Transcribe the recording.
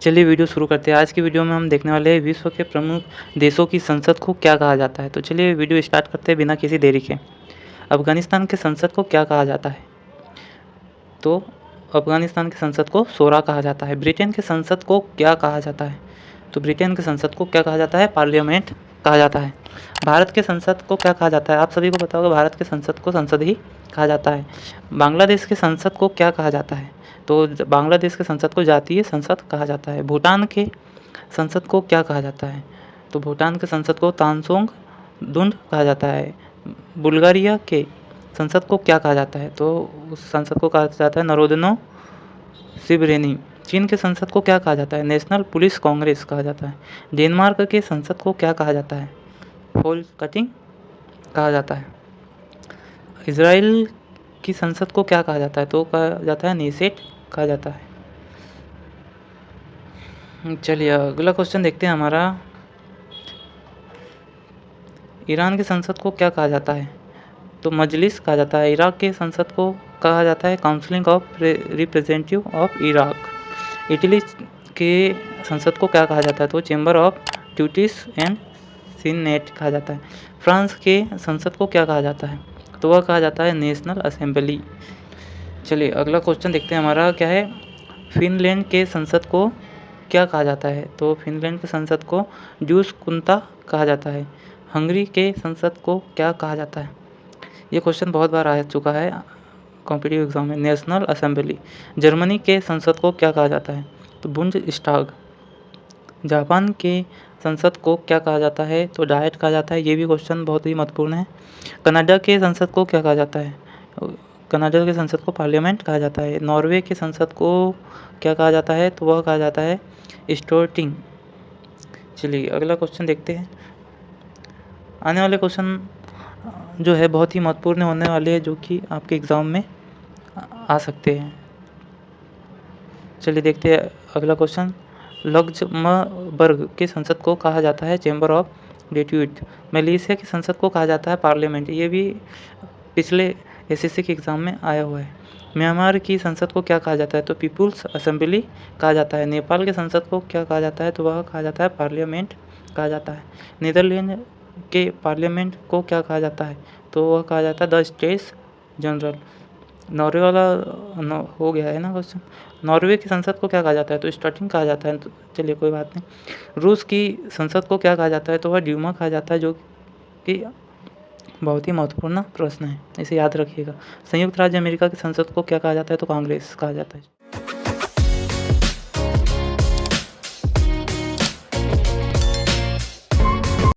चलिए वीडियो शुरू करते हैं। आज की वीडियो में हम देखने वाले हैं विश्व के प्रमुख देशों की संसद को क्या कहा जाता है। तो चलिए वीडियो स्टार्ट करते हैं बिना किसी देरी के। अफ़गानिस्तान के संसद को क्या कहा जाता है? तो अफ़गानिस्तान की संसद को शोरा कहा जाता है। ब्रिटेन के संसद को क्या कहा जाता है? तो ब्रिटेन के संसद को क्या कहा जाता है? पार्लियामेंट कहा जाता है। भारत के संसद को क्या कहा जाता है? आप सभी को पता होगा भारत के संसद को संसद ही कहा जाता है। बांग्लादेश के संसद को क्या कहा जाता है? तो बांग्लादेश के संसद को जातीय संसद कहा जाता है। भूटान के संसद को क्या कहा जाता है? तो भूटान के संसद को तानसोंग दुंड कहा जाता है। बुल्गारिया के संसद को क्या कहा जाता है? तो उस संसद को कहा जाता है नरोदनो सिबरेनी। चीन के संसद को क्या कहा जाता है? नेशनल पुलिस कांग्रेस कहा जाता है। डेनमार्क के संसद को क्या कहा जाता है? फोल कटिंग कहा जाता है। इजराइल की संसद को क्या कहा जाता है? तो कहा जाता है नेसेट कहा जाता है। चलिए अगला क्वेश्चन देखते हैं हमारा। ईरान की संसद को क्या कहा जाता है? तो मजलिस कहा जाता है। इराक के संसद को कहा जाता है council of representative of Iraq. Italy के संसद को क्या कहा जाता है? तो chamber of duties and senate कहा जाता है। फ्रांस के संसद को क्या कहा जाता है? तो वह कहा जाता है नेशनल असेंबली। चलिए अगला क्वेश्चन देखते हैं हमारा क्या है। फिनलैंड के संसद को क्या कहा जाता है? तो फिनलैंड के संसद को ड्यूसकुंता कहा जाता है। हंगरी के संसद को क्या कहा जाता है? ये क्वेश्चन बहुत बार आ चुका है कॉम्पिटिटिव एग्जाम में। National assembly. जर्मनी के संसद को क्या कहा जाता है? तो बुंडस्टाग। जापान के संसद को क्या कहा जाता है? तो डायट कहा जाता है। ये भी क्वेश्चन बहुत ही महत्वपूर्ण है। कनाडा के संसद को क्या कहा जाता है? कनाडा के संसद को पार्लियामेंट कहा जाता है। नॉर्वे के संसद को क्या कहा जाता है? तो वह कहा जाता है स्टोर्टिंग। चलिए अगला क्वेश्चन देखते हैं। आने वाले क्वेश्चन जो है बहुत ही महत्वपूर्ण होने वाले हैं, जो कि आपके एग्ज़ाम में आ सकते हैं। चलिए देखते हैं अगला क्वेश्चन। लक्ज़मबर्ग के संसद को कहा जाता है चैम्बर ऑफ डेप्यूटी। मलेशिया की संसद को कहा जाता है पार्लियामेंट। ये भी पिछले एसएससी के एग्ज़ाम में आया हुआ है। म्यांमार की संसद को क्या कहा जाता है? तो पीपुल्स असेंबली कहा जाता है। नेपाल के संसद को क्या कहा जाता है? तो वह कहा जाता है पार्लियामेंट कहा जाता है। नीदरलैंड के पार्लियामेंट को क्या कहा जाता है? तो वह कहा जाता है द स्टेट्स जनरल। नॉर्वे वाला हो गया है ना क्वेश्चन। नॉर्वे की संसद को क्या कहा जाता है? तो स्टार्टिंग कहा जाता है। तो चलिए कोई बात नहीं। रूस की संसद को क्या कहा जाता है? तो वह ड्यूमा कहा जाता है, जो कि बहुत ही महत्वपूर्ण प्रश्न है, इसे याद रखिएगा। संयुक्त राज्य अमेरिका की संसद को क्या कहा जाता है? तो कांग्रेस कहा जाता है।